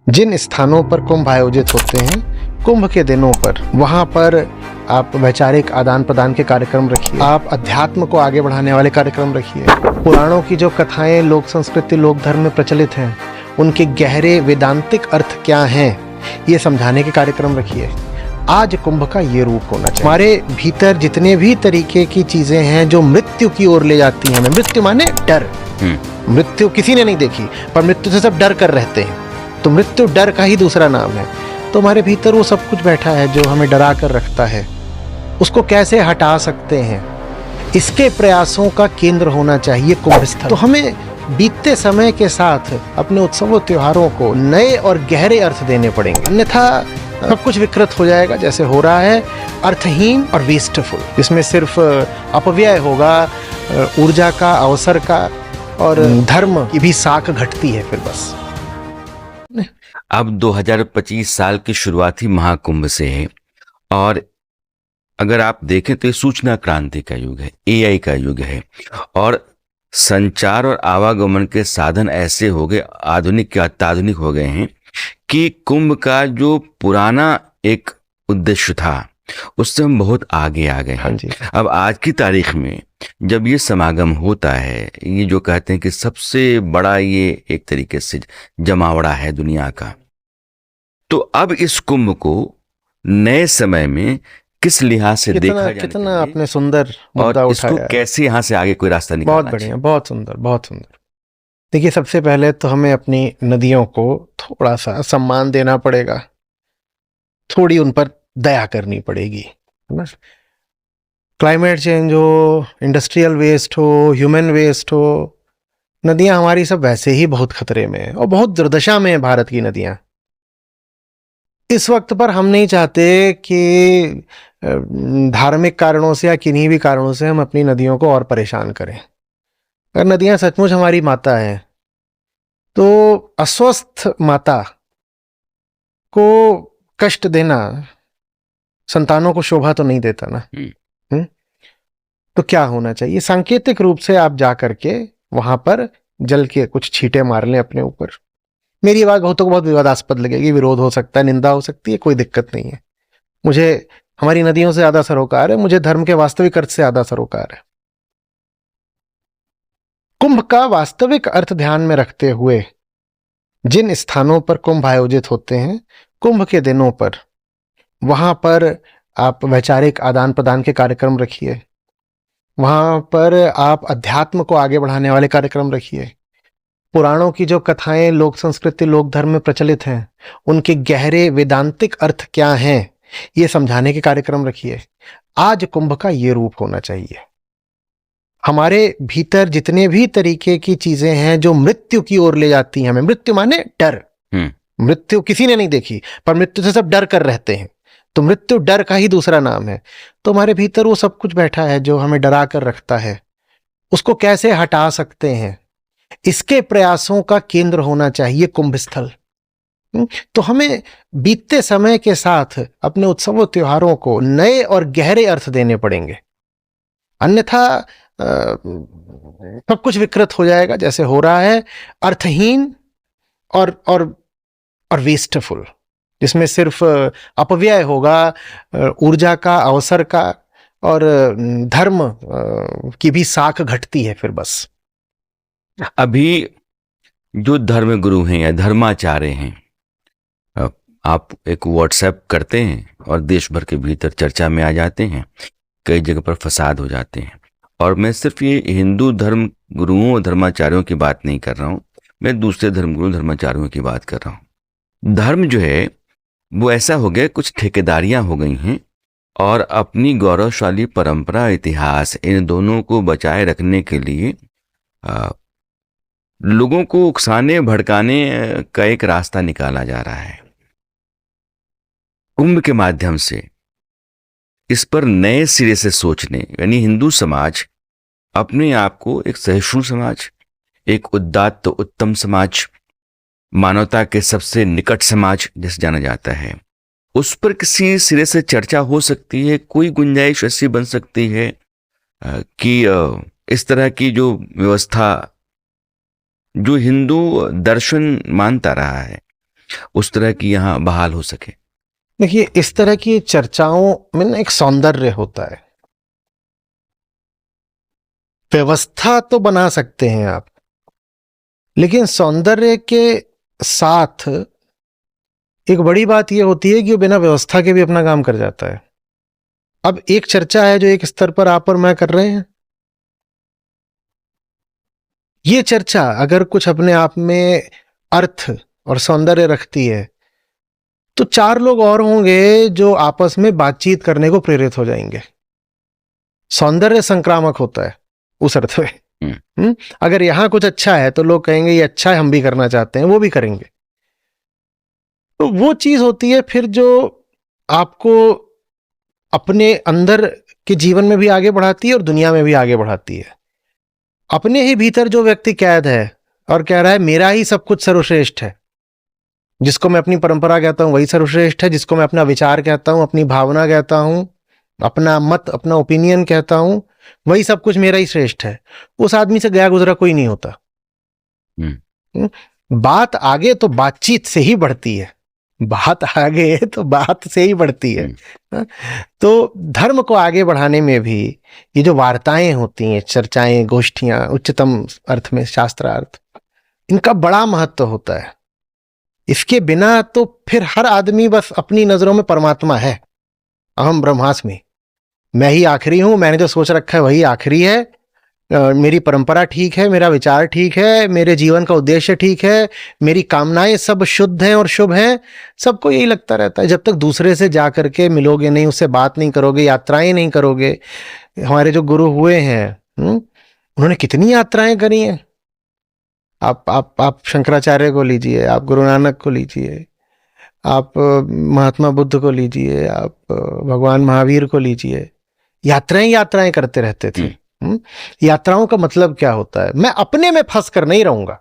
जिन स्थानों पर कुंभ आयोजित होते हैं, कुंभ के दिनों पर वहाँ पर आप वैचारिक आदान प्रदान के कार्यक्रम रखिए, आप अध्यात्म को आगे बढ़ाने वाले कार्यक्रम रखिए। पुराणों की जो कथाएं लोक संस्कृति लोक धर्म में प्रचलित हैं, उनके गहरे वेदांतिक अर्थ क्या हैं, ये समझाने के कार्यक्रम रखिए। आज कुंभ का ये रूप होना चाहिए। हमारे भीतर जितने भी तरीके की चीजें हैं जो मृत्यु की ओर ले जाती हैं, मृत्यु माने डर। मृत्यु किसी ने नहीं देखी, पर मृत्यु से सब डर कर रहते हैं, तो मृत्यु डर का ही दूसरा नाम है। तो हमारे भीतर वो सब कुछ बैठा है जो हमें डरा कर रखता है, उसको कैसे हटा सकते हैं, इसके प्रयासों का केंद्र होना चाहिए कुंभ स्थल। तो हमें बीतते समय के साथ अपने उत्सवों त्योहारों को नए और गहरे अर्थ देने पड़ेंगे, अन्यथा सब कुछ विकृत हो जाएगा जैसे हो रहा है, अर्थहीन और वेस्टफुल, जिसमें सिर्फ अपव्यय होगा, ऊर्जा का, अवसर का, और धर्म की भी साख घटती है फिर बस। अब 2025 साल की शुरुआत ही महाकुंभ से है, और अगर आप देखें तो सूचना क्रांति का युग है, एआई का युग है, और संचार और आवागमन के साधन ऐसे हो गए, आधुनिक के अत्याधुनिक हो गए हैं कि कुंभ का जो पुराना एक उद्देश्य था उससे हम बहुत आगे आ गए। हाँ जी। अब आज की तारीख में जब ये समागम होता है, ये जो कहते हैं कि सबसे बड़ा ये एक तरीके से जमावड़ा है दुनिया का, तो अब इस कुंभ को नए समय में किस लिहाज से देखा जाना कितना चाहिए, आपने सुंदर मुद्दा और इसको उठाया। कैसे यहाँ से आगे कोई रास्ता निकालना बहुत बढ़िया, बहुत सुंदर, बहुत सुंदर। देखिए, सबसे पहले तो हमें अपनी नदियों को थोड़ा सा सम्मान देना पड़ेगा, थोड़ी उन पर दया करनी पड़ेगी, है ना। क्लाइमेट चेंज हो, इंडस्ट्रियल वेस्ट हो, ह्यूमन वेस्ट हो, नदियां हमारी सब वैसे ही बहुत खतरे में है और बहुत दुर्दशा में है भारत की नदियां। इस वक्त पर हम नहीं चाहते कि धार्मिक कारणों से या किन्हीं भी कारणों से हम अपनी नदियों को और परेशान करें। अगर नदियां सचमुच हमारी माता है तो अस्वस्थ माता को कष्ट देना संतानों को शोभा तो नहीं देता ना। तो क्या होना चाहिए, सांकेतिक रूप से आप जा करके वहां पर जल के कुछ छींटे मार लें अपने ऊपर। मेरी बात बहुतों को बहुत विवादास्पद लगेगी, विरोध हो सकता है, निंदा हो सकती है, कोई दिक्कत नहीं है। मुझे हमारी नदियों से ज्यादा सरोकार है, मुझे धर्म के वास्तविक अर्थ से ज्यादा सरोकार है। कुंभ का वास्तविक अर्थ ध्यान में रखते हुए जिन स्थानों पर कुंभ आयोजित होते हैं, कुंभ के दिनों पर वहां पर आप वैचारिक आदान प्रदान के कार्यक्रम रखिए, वहां पर आप अध्यात्म को आगे बढ़ाने वाले कार्यक्रम रखिए। पुराणों की जो कथाएं लोक संस्कृति लोक धर्म में प्रचलित हैं, उनके गहरे वेदांतिक अर्थ क्या हैं, ये समझाने के कार्यक्रम रखिए। आज कुंभ का ये रूप होना चाहिए। हमारे भीतर जितने भी तरीके की चीजें हैं जो मृत्यु की ओर ले जाती हैं, हमें मृत्यु माने डर। मृत्यु किसी ने नहीं देखी, पर मृत्यु से सब डर कर रहते हैं, तो मृत्यु डर का ही दूसरा नाम है। तो हमारे भीतर वो सब कुछ बैठा है जो हमें डरा कर रखता है, उसको कैसे हटा सकते हैं, इसके प्रयासों का केंद्र होना चाहिए कुंभ स्थल। तो हमें बीतते समय के साथ अपने उत्सवों त्योहारों को नए और गहरे अर्थ देने पड़ेंगे, अन्यथा सब कुछ विकृत हो जाएगा जैसे हो रहा है, अर्थहीन और वेस्टफुल, जिसमें सिर्फ अपव्यय होगा, ऊर्जा का, अवसर का, और धर्म की भी साख घटती है फिर बस। अभी जो धर्म गुरु हैं या धर्माचार्य हैं, आप एक व्हाट्सएप करते हैं और देश भर के भीतर चर्चा में आ जाते हैं, कई जगह पर फसाद हो जाते हैं। और मैं सिर्फ ये हिंदू धर्म गुरुओं और धर्माचार्यों की बात नहीं कर रहा हूँ, मैं दूसरे धर्मगुरु धर्माचार्यों की बात कर रहा हूँ। धर्म जो है वो ऐसा हो गया, कुछ ठेकेदारियां हो गई हैं, और अपनी गौरवशाली परंपरा, इतिहास, इन दोनों को बचाए रखने के लिए लोगों को उकसाने भड़काने का एक रास्ता निकाला जा रहा है। कुंभ के माध्यम से इस पर नए सिरे से सोचने, यानी हिंदू समाज अपने आप को एक सहिष्णु समाज, एक उदात्त उत्तम समाज, मानवता के सबसे निकट समाज जैसे जाना जाता है, उस पर किसी सिरे से चर्चा हो सकती है। कोई गुंजाइश ऐसी बन सकती है कि इस तरह की जो व्यवस्था जो हिंदू दर्शन मानता रहा है, उस तरह की यहाँ बहाल हो सके? देखिए, इस तरह की चर्चाओं में ना एक सौंदर्य होता है। व्यवस्था तो बना सकते हैं आप, लेकिन सौंदर्य के साथ एक बड़ी बात यह होती है कि वो बिना व्यवस्था के भी अपना काम कर जाता है। अब एक चर्चा है जो एक स्तर पर आप और मैं कर रहे हैं। ये चर्चा अगर कुछ अपने आप में अर्थ और सौंदर्य रखती है तो 4 लोग और होंगे जो आपस में बातचीत करने को प्रेरित हो जाएंगे। सौंदर्य संक्रामक होता है उस अर्थ में। अगर यहां कुछ अच्छा है तो लोग कहेंगे ये अच्छा है, हम भी करना चाहते हैं, वो भी करेंगे। तो वो चीज होती है फिर जो आपको अपने अंदर के जीवन में भी आगे बढ़ाती है और दुनिया में भी आगे बढ़ाती है। अपने ही भीतर जो व्यक्ति कैद है और कह रहा है मेरा ही सब कुछ सर्वश्रेष्ठ है, जिसको मैं अपनी परंपरा कहता हूं वही सर्वश्रेष्ठ है, जिसको मैं अपना विचार कहता हूं, अपनी भावना कहता हूं, अपना मत, अपना ओपिनियन कहता हूं, वही सब कुछ मेरा ही श्रेष्ठ है, उस आदमी से गया गुजरा कोई नहीं होता। बात आगे तो बातचीत से ही बढ़ती है, बात आगे तो बात से ही बढ़ती है। तो धर्म को आगे बढ़ाने में भी ये जो वार्ताएं होती हैं, चर्चाएं, गोष्ठियां, उच्चतम अर्थ में शास्त्रार्थ, इनका बड़ा महत्व होता है। इसके बिना तो फिर हर आदमी बस अपनी नजरों में परमात्मा है, अहम ब्रह्मास्मि, मैं ही आखिरी हूं, मैंने जो सोच रखा है वही आखिरी है, मेरी परंपरा ठीक है, मेरा विचार ठीक है, मेरे जीवन का उद्देश्य ठीक है, मेरी कामनाएं सब शुद्ध हैं और शुभ हैं। सबको यही लगता रहता है। जब तक दूसरे से जा करके मिलोगे नहीं, उससे बात नहीं करोगे, यात्राएं नहीं करोगे। हमारे जो गुरु हुए हैं उन्होंने कितनी यात्राएं करी हैं। आप शंकराचार्य को लीजिए, आप गुरु नानक को लीजिए, आप महात्मा बुद्ध को लीजिए, आप भगवान महावीर को लीजिए, यात्राएं करते रहते थे। यात्राओं का मतलब क्या होता है? मैं अपने में फंस कर नहीं रहूंगा,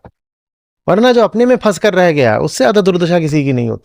वरना जो अपने में फंस कर रह गया उससे ज्यादा दुर्दशा किसी की नहीं होती।